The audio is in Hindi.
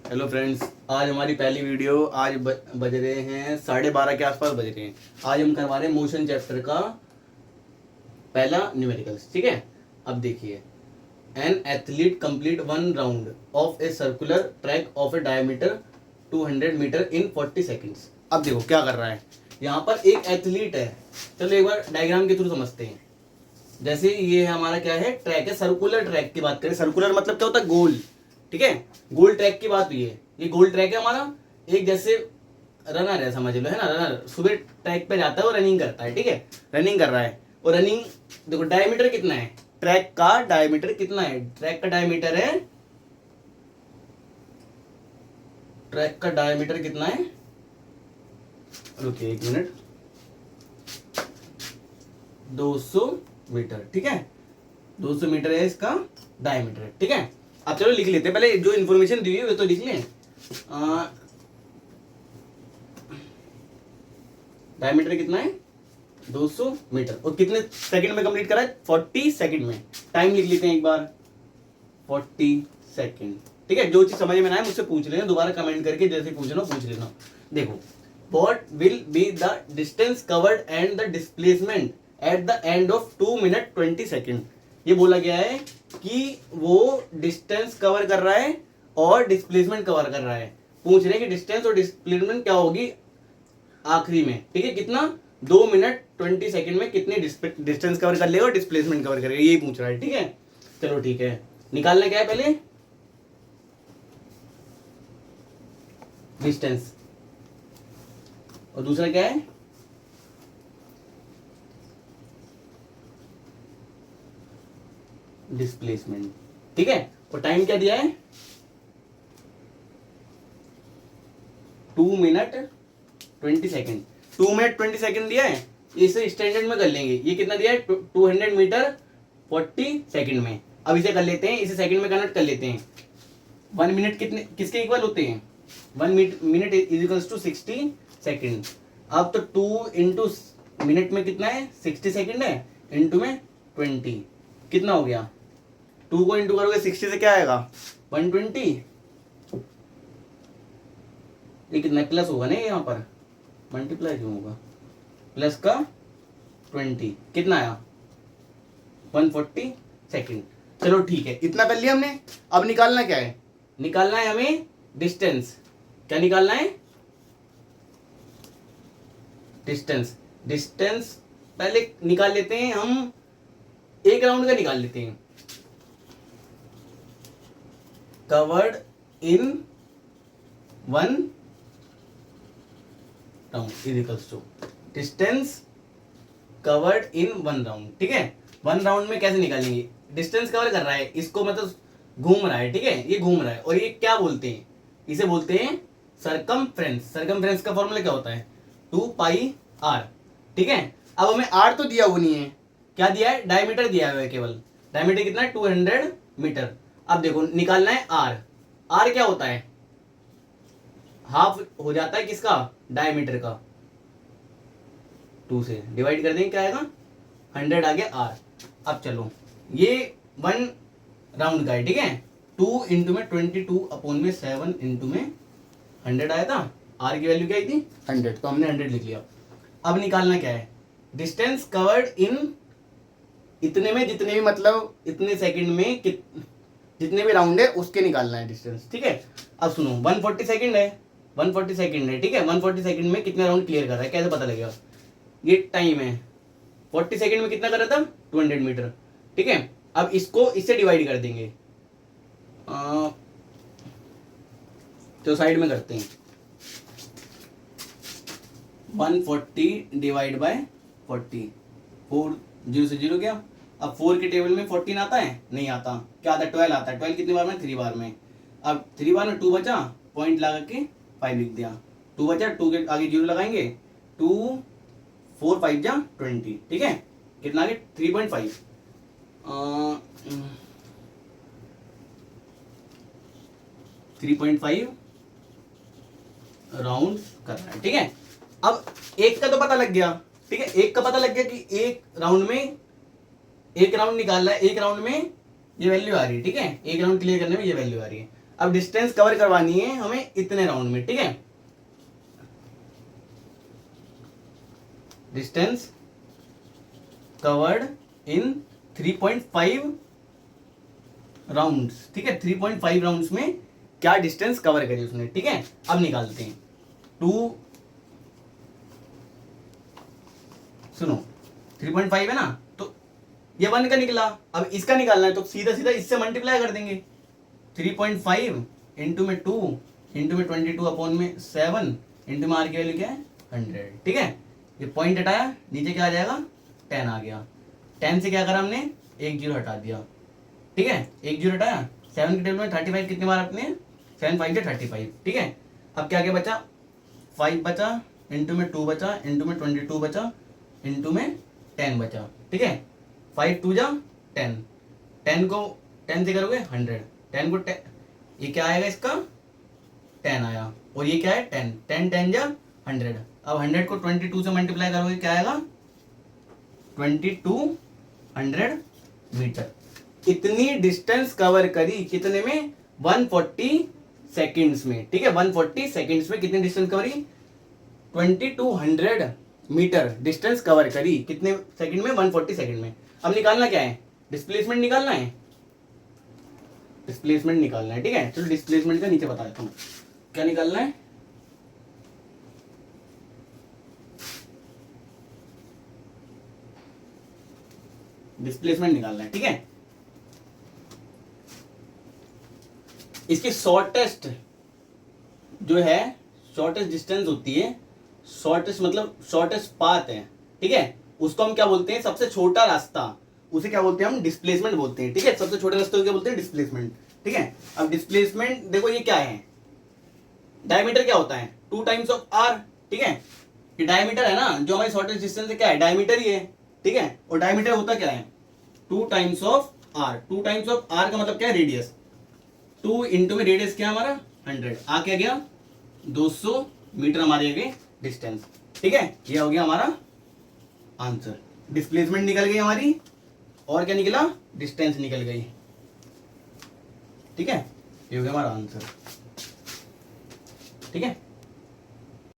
हेलो फ्रेंड्स, आज हमारी पहली वीडियो। आज बज रहे हैं 12:30 के आसपास बज रहे हैं। आज हम करवा रहे हैं मोशन चैप्टर का पहला न्यूमेरिकल्स। ठीक है, अब देखिए, an athlete complete one round of a circular track of a diameter 200 metre in 40 seconds. अब देखो क्या कर रहा है। यहाँ पर एक एथलीट है। चलो एक बार डायग्राम के थ्रू समझते हैं। जैसे ये हमारा क्या है, ट्रैक है, सर्कुलर ट्रैक की बात करें। सर्कुलर मतलब क्या होता है, गोल। ठीक है, गोल ट्रैक की बात हुई है। ये गोल ट्रैक है हमारा। एक जैसे रनर है, समझ लो, है ना। रनर सुबह ट्रैक पे जाता है, वो रनिंग करता है। ठीक है, रनिंग कर रहा है। और रनिंग देखो, डायमीटर कितना है ट्रैक का, डायमीटर कितना है ट्रैक का, डायमीटर है, ट्रैक का डायमीटर कितना है, रुकिए 1 मिनट, 200 मीटर। ठीक है, 200 मीटर है इसका डायमीटर। ठीक है, अब चलो लिख लेते हैं। पहले जो इन्फॉर्मेशन दी हुई है वो तो लिख लें। डायमीटर कितना है, 200 मीटर। और कितने सेकंड में कंप्लीट करा है, 40 सेकंड में। टाइम लिख लेते हैं एक बार, 40 सेकंड। ठीक है, जो चीज समझ में ना आए मुझसे पूछ लेना, दोबारा कमेंट करके जैसे पूछना पूछ लेना। देखो, what will be the distance covered and the displacement at the end of 2 minute 20 second. ये बोला गया है कि वो डिस्टेंस कवर कर रहा है और डिस्प्लेसमेंट कवर कर रहा है। पूछ रहे हैं कि डिस्टेंस और डिस्प्लेसमेंट क्या होगी आखिरी में। ठीक है, कितना, 2 मिनट 20 सेकंड में कितने डिस्टेंस कवर कर लेगा और डिस्प्लेसमेंट कवर करेगा, यही पूछ रहा है। ठीक है, चलो ठीक है, निकालना क्या है पहले, डिस्टेंस, और दूसरा क्या है, डिस्प्लेसमेंट। ठीक है, और टाइम क्या दिया है, 2 मिनट 20 सेकेंड। 2 मिनट 20 सेकेंड दिया है। इसे स्टैंडर्ड में कर लेंगे। ये कितना दिया है, 200 मीटर 40 सेकेंड में। अब इसे कर लेते हैं, इसे सेकेंड में कन्वर्ट कर लेते हैं। 1 मिनट कितने किसके इक्वल होते हैं, 1 minute is equals to 60 second. अब तो 2 इंटू मिनट में कितना है, 60 सेकेंड है, इंटू में 20 कितना हो गया, 2 को इंटू करोगे 60 से क्या आएगा, 120। ये कितना प्लस होगा नहीं, यहाँ पर मल्टीप्लाई क्यों होगा, प्लस का 20 कितना आया, 140 सेकेंड। चलो ठीक है, इतना कर लिया हमने। अब निकालना क्या है, निकालना है हमें डिस्टेंस। क्या निकालना है, डिस्टेंस। डिस्टेंस पहले निकाल लेते हैं हम, एक राउंड का निकाल लेते हैं। Covered in 1 round is equals to distance covered in 1 round. ठीक है, 1 राउंड में कैसे निकालेंगे, डिस्टेंस कवर कर रहा है, इसको मतलब घूम रहा है। ठीक है, ये घूम रहा है, और ये क्या बोलते हैं, इसे बोलते हैं सरकमफ्रेंस। सरकमफ्रेंस का फॉर्मूला क्या होता है, 2πr। ठीक है, अब हमें r तो दिया हुआ नहीं है, क्या दिया है, डायमीटर दिया हुआ है केवल। डायमीटर कितना है, 200 मीटर। अब देखो निकालना है r। r क्या होता है, हाफ हो जाता है किसका, डायमीटर का। 2 से डिवाइड कर देंगे, क्या आएगा, 100 आ गया r। अब चलो, ये 1 राउंड का है। ठीक है, 2 इंटू में 22 अपॉन में 7 इंटू में 100 आया था। r की वैल्यू क्या आई थी, 100, तो हमने 100 लिख लिया। अब निकालना क्या है, डिस्टेंस कवर्ड इन इतने में, जितने भी मतलब इतने सेकंड में जितने भी राउंड है उसके निकालना है डिस्टेंस। ठीक है, अब सुनो, 140 सेकंड है, 140 सेकंड है। ठीक है, 140 सेकंड में कितने राउंड क्लियर कर रहा है, कैसे पता लगेगा, ये टाइम है, 40 सेकंड में कितना कर रहा था, 200 मीटर। ठीक है, अब इसको इससे डिवाइड कर देंगे, तो साइड में करते हैं, 140 डिवाइड बाय 40, 4 0 से 0 गया। अब 4 के टेबल में 14 आता है, नहीं आता, क्या आता है, 12 आता है। 12 कितनी बार में, 3 बार में। अब 3 बार में 2 बचा, पॉइंट लगा के 5 लिख दिया, 2 बचा, 2 के आगे 0 लगाएंगे, 2 4 5 जा 20। ठीक है, कितना आगे, 3.5 3.5 राउंड कर रहा है। ठीक है, अब एक का तो पता लग गया। ठीक है, एक का पता लग गया कि एक राउंड में, एक राउंड निकालना है, एक राउंड में ये वैल्यू आ रही है। ठीक है, एक राउंड क्लियर करने में ये वैल्यू आ रही है। अब डिस्टेंस कवर करवानी है हमें इतने राउंड में, ठीक है। डिस्टेंस कवर्ड इन 3.5 राउंड्स, ठीक है। 3.5 राउंड्स में क्या डिस्टेंस कवर करी उसने, ठीक है। अब निकालते हैं। 2 सुनो 3.5 है ना, तो ये 1 का निकला। अब इसका निकालना है तो सीधा सीधा इससे मल्टीप्लाई कर देंगे। 3.5 इंटू में 2 इंटू में 22 अपॉन में 7 इंटू में आर की वैल्यू क्या है 100, ठीक है। ये पॉइंट हटाया, नीचे क्या आ जाएगा 10 आ गया। 10 से क्या करा हमने, एक जीरो हटा दिया, ठीक है। एक जीरो हटाया, 7 के टेबल में 35 कितने बार अपने 7 5 35, ठीक है। अब क्या क्या बचा, 5 बचा, इंटू में 2 बचा, इंटू में 22 बचा, इंटू में 10 बचा, ठीक है। 5 2 जा 10, 10 को 10 से करोगे 100, 10 को 10, ये क्या आएगा इसका 10 आया, और ये क्या है 10, 10 10 जा 100। अब 100 को 22 से मल्टीप्लाई करोगे क्या आएगा 2200 मीटर। इतनी डिस्टेंस कवर करी कितने में 140 सेकंड्स में, ठीक है। 140 सेकंड्स में कितनी डिस्टेंस कवरी 2200 मीटर डिस्टेंस कवर करी कितने सेकंड में 140 सेकंड में। अब निकालना क्या है, डिस्प्लेसमेंट निकालना है, डिस्प्लेसमेंट निकालना है, ठीक है। चलो डिस्प्लेसमेंट का नीचे बता देता हूं क्या निकालना है। डिस्प्लेसमेंट निकालना है, ठीक है। इसकी शॉर्टेस्ट जो है, शॉर्टेस्ट डिस्टेंस होती है, शॉर्टेस्ट मतलब शॉर्टेस्ट पाथ है, ठीक है। उसको हम क्या बोलते हैं, सबसे छोटा रास्ता, उसे क्या बोलते हैं हम डिस्प्लेसमेंट बोलते हैं, ठीक है। सबसे छोटे रास्ते को क्या बोलते हैं डिस्प्लेसमेंट, ठीक है। अब डिस्प्लेसमेंट देखो ये क्या है, डायमीटर क्या होता है 2 टाइम्स ऑफ आर, ठीक है। ये डायमीटर है ना, जो हमारी शॉर्टेस्ट डिस्टेंस है क्या है डायमीटर ही है, ठीक है। और डायमीटर होता क्या है 2 times of R. 2 times of R का मतलब क्या है रेडियस, 2 इंटू में रेडियस क्या हमारा 100, आ क्या गया 200 मीटर हमारे आगे डिस्टेंस, ठीक है। ये हो गया हमारा आंसर। डिस्प्लेसमेंट निकल गई हमारी, और क्या निकला डिस्टेंस निकल गई, ठीक है। ये हो गया हमारा आंसर, ठीक है।